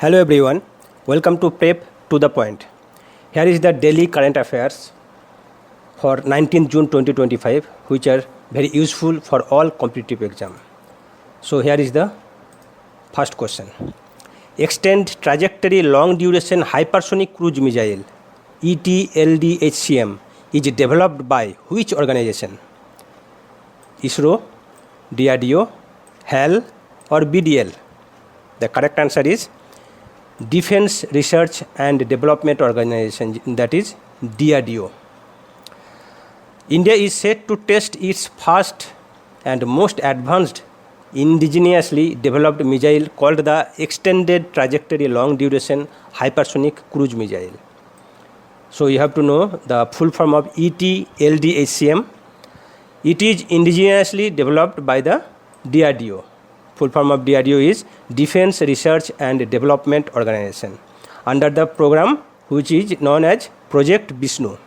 Hello everyone, welcome to Prep to the Point. Here is the daily current affairs for 19th June 2025, which are very useful for all competitive exam. So here is the first question. Extend trajectory long duration hypersonic cruise missile ETLDHCM is developed by which organization? ISRO, DRDO, HAL or BDL? The correct answer is Defense Research and Development Organization, that is DRDO. India is set to test its first and most advanced indigenously developed missile called the Extended Trajectory Long Duration Hypersonic Cruise Missile. So you have to know the full form of ETLDHCM. It is indigenously developed by the DRDO. Full form of DRDO is Defense Research and Development Organization, under the program which is known as Project Vishnu.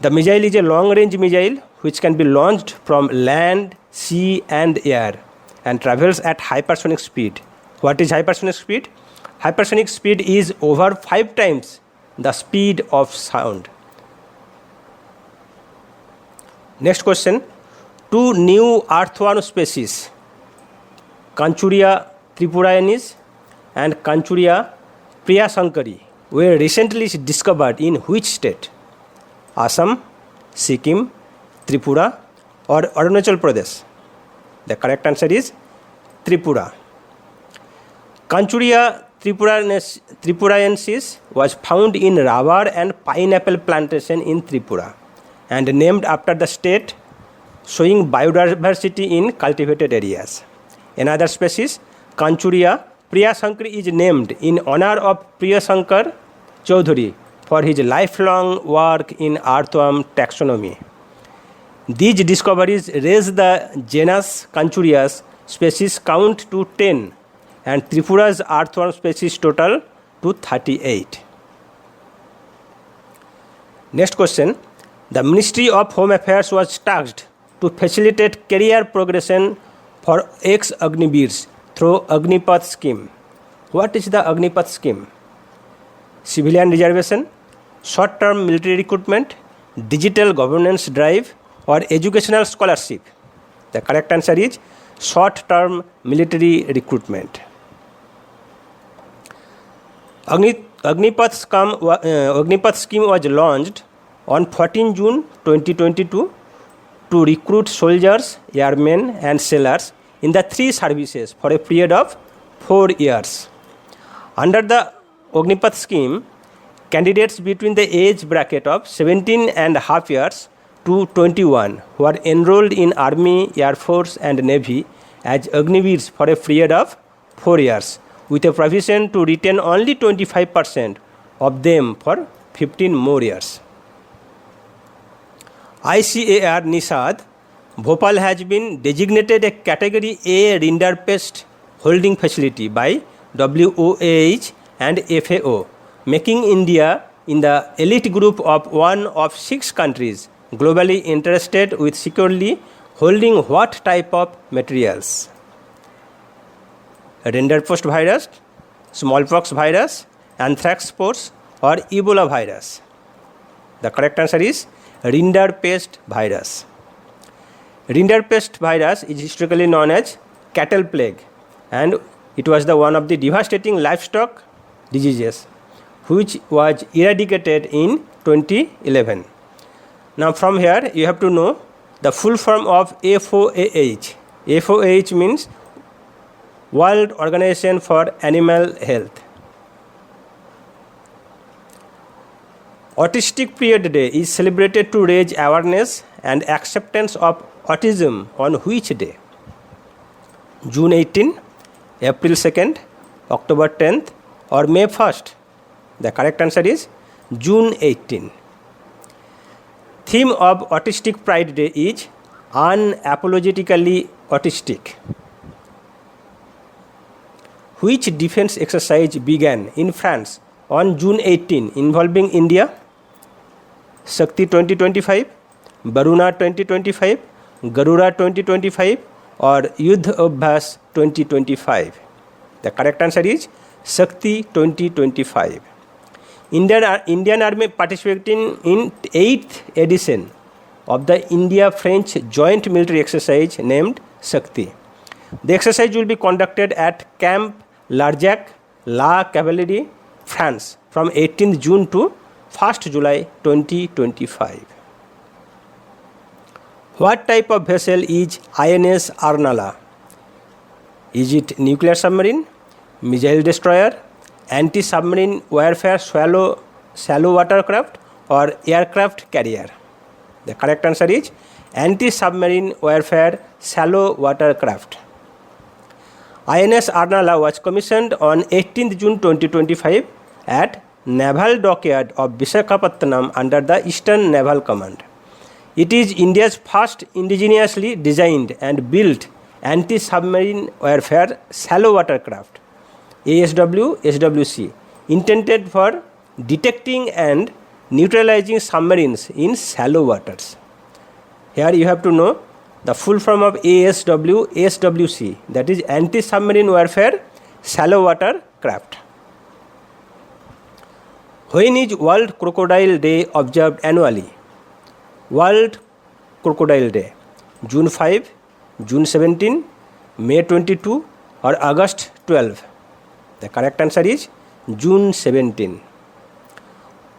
The missile is a long-range missile which can be launched from land, sea and air and travels at hypersonic speed. What is hypersonic speed? Hypersonic speed is over 5 times the speed of sound. Next question. 2 new earthworm species, Kanchuria tripuraenis and Kanchuria priyasankari, were recently discovered in which state? Assam, Sikkim, Tripura or Arunachal Pradesh? The correct answer is Tripura. Kanchuria tripuraensis was found in rubber and pineapple plantation in Tripura and named after the state, showing biodiversity in cultivated areas. Another species, Kanchuria priyasankari, is named in honor of Priyasankar Chaudhary for his lifelong work in earthworm taxonomy. These discoveries raise the genus Kanchuria's species count to 10 and Tripura's earthworm species total to 38. Next question. The Ministry of Home Affairs was tasked to facilitate career progression for ex-Agniveers through Agnipath scheme. What is the Agnipath scheme? Civilian reservation, short-term military recruitment, digital governance drive or educational scholarship? The correct answer is short-term military recruitment. Agnipath scheme was launched on 14 June 2022 to recruit soldiers, airmen and sailors in the 3 services for a period of 4 years. Under the Agnipath scheme, candidates between the age bracket of 17 and a half years to 21 who are enrolled in Army, Air Force and Navy as Agniveers for a period of 4 years with a provision to retain only 25% of them for 15 more years. ICAR Nisad, Bhopal has been designated a Category A Rinderpest holding facility by WOAH and FAO, making India in the elite group of one of 6 countries globally interested with securely holding what type of materials? Rinderpest virus, smallpox virus, anthrax spores or Ebola virus? The correct answer is Rinderpest virus. Rinderpest virus is historically known as cattle plague and it was the one of the devastating livestock diseases which was eradicated in 2011. Now from here you have to know the full form of FOAH. FOAH means World Organization for Animal Health. Autistic Period Day is celebrated to raise awareness and acceptance of autism on which day? June 18, April 2nd, October 10th or May 1st? The correct answer is June 18. Theme of Autistic Pride Day is Unapologetically Autistic. Which defense exercise began in France on June 18 involving India? Shakti 2025, Baruna 2025, Garura 2025 or Yudh Abhyas 2025? The correct answer is Shakti 2025. Indian Army participating in 8th edition of the India-French joint military exercise named Shakti. The exercise will be conducted at Camp Larzac, La Cavalerie, France from 18th June to 1st July 2025. What type of vessel is INS Arnala? Is it nuclear submarine, missile destroyer, anti-submarine warfare shallow watercraft, or aircraft carrier? The correct answer is anti-submarine warfare shallow watercraft. INS Arnala was commissioned on 18th June 2025 at Naval Dockyard of Visakhapatnam under the Eastern Naval Command. It is India's first indigenously designed and built anti-submarine warfare shallow watercraft, ASW SWC, intended for detecting and neutralizing submarines in shallow waters. Here you have to know the full form of ASW SWC, that is anti-submarine warfare shallow water craft. When is World Crocodile Day observed annually? World Crocodile Day, June 5, June 17, May 22 or August 12. The correct answer is June 17.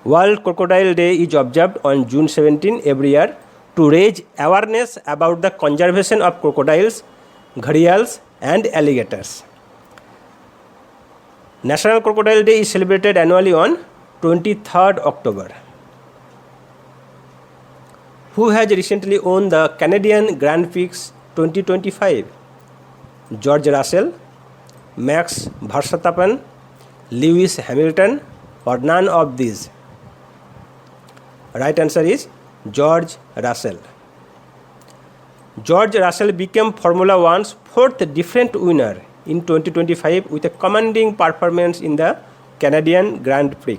World Crocodile Day is observed on June 17 every year to raise awareness about the conservation of crocodiles, gharials and alligators. National Crocodile Day is celebrated annually on 23rd October. Who has recently won the Canadian Grand Prix 2025? George Russell, Max Verstappen, Lewis Hamilton, or none of these? Right answer is George Russell. George Russell became Formula One's fourth different winner in 2025 with a commanding performance in the Canadian Grand Prix.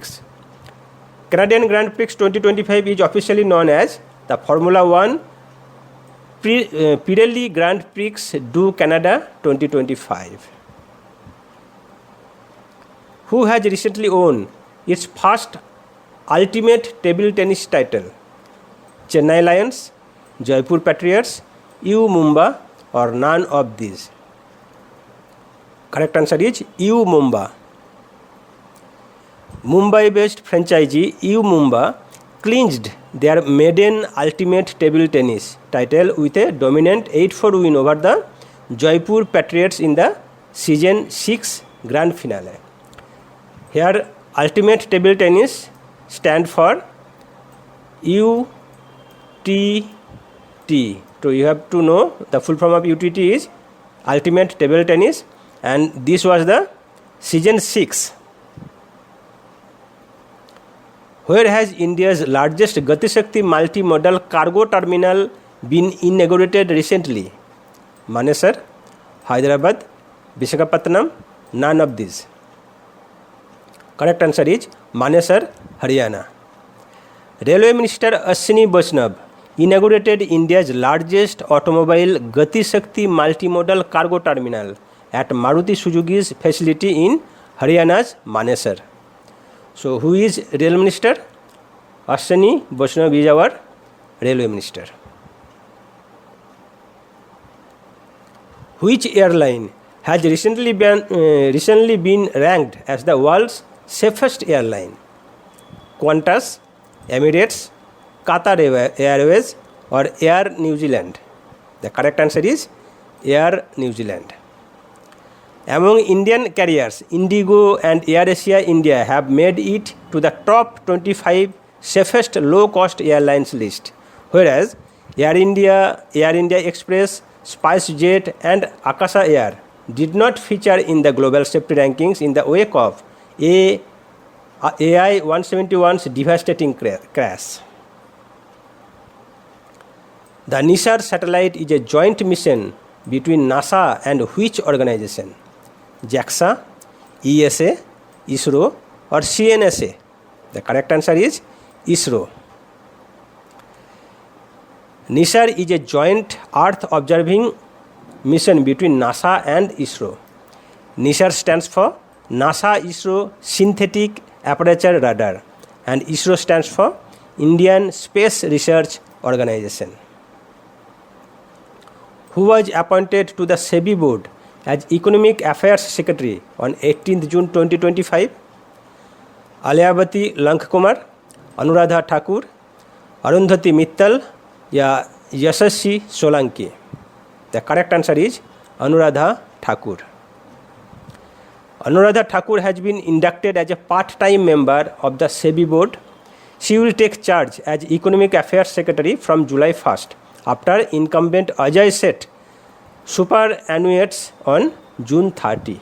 Canadian Grand Prix 2025 is officially known as the Formula One Pirelli Grand Prix du Canada 2025. Who has recently won its first ultimate table tennis title? Chennai Lions, Jaipur Patriots, U Mumba, or none of these? Correct answer is U Mumba. Mumbai-based franchisee U Mumba clinched their maiden ultimate table tennis title with a dominant 8-4 win over the Jaipur Patriots in the season 6 grand finale. Here ultimate table tennis stand for UTT. So you have to know the full form of UTT is ultimate table tennis, and this was the season 6. Where has India's largest Gati Shakti multi-modal cargo terminal been inaugurated recently? Manesar, Hyderabad, Visakhapatnam, none of these. Correct answer is Manesar, Haryana. Railway Minister Ashwini Vaishnav inaugurated India's largest automobile Gati Shakti multi-modal cargo terminal at Maruti Suzuki's facility in Haryana's Manesar. So, who is Rail Minister? Ashwini Vaishnav is our Railway Minister. Which airline has recently been ranked as the world's safest airline? Qantas, Emirates, Qatar Airways, or Air New Zealand? The correct answer is Air New Zealand. Among Indian carriers, Indigo and AirAsia India have made it to the top 25 safest low-cost airlines list, whereas Air India Express, SpiceJet and Akasa Air did not feature in the global safety rankings in the wake of AI-171's devastating crash. The NISAR satellite is a joint mission between NASA and which organization? JAXA, ESA, ISRO, or CNSA? The correct answer is ISRO. NISAR is a joint Earth observing mission between NASA and ISRO. NISAR stands for NASA ISRO Synthetic Aperture Radar, and ISRO stands for Indian Space Research Organization. Who was appointed to the SEBI board as Economic Affairs Secretary on 18th June 2025? Alyavati Lankkumar, Anuradha Thakur, Arundhati Mittal, या Yashasvi Solanki. The correct answer is Anuradha Thakur. Anuradha Thakur has been inducted as a part-time member of the SEBI board. She will take charge as Economic Affairs Secretary from July 1st after incumbent Ajay Seth superannuates on June 30.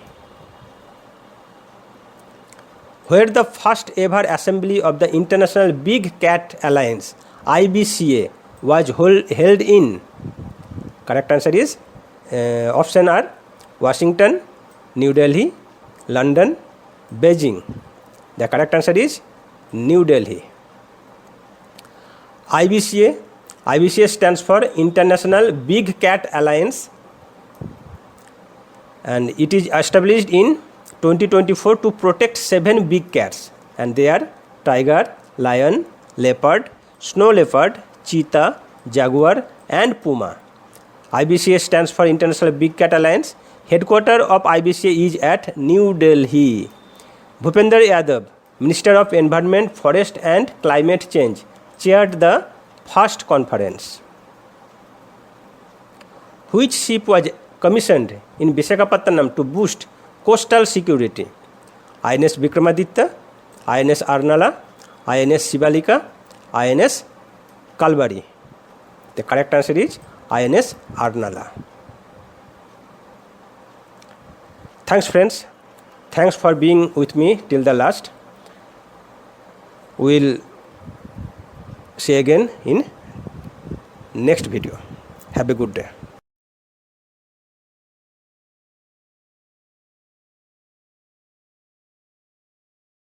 Where the first ever assembly of the International Big Cat Alliance IBCA was held in? Correct answer is option are Washington, New Delhi, London, Beijing. The correct answer is New Delhi. IBCA stands for International Big Cat Alliance, and it is established in 2024 to protect 7 big cats, and they are tiger, lion, leopard, snow leopard, cheetah, jaguar and puma. IBCA stands for International Big Cat Alliance. Headquarters of IBCA is at New Delhi. Bhupender Yadav, Minister of Environment, Forest and Climate Change, chaired the first conference. Which ship was commissioned in Visakhapatnam to boost coastal security? INS Vikramaditya, INS Arnala, INS Shivalika, INS Kalvari. The correct answer is INS Arnala. Thanks friends. Thanks for being with me till the last. We will see again in next video. Have a good day.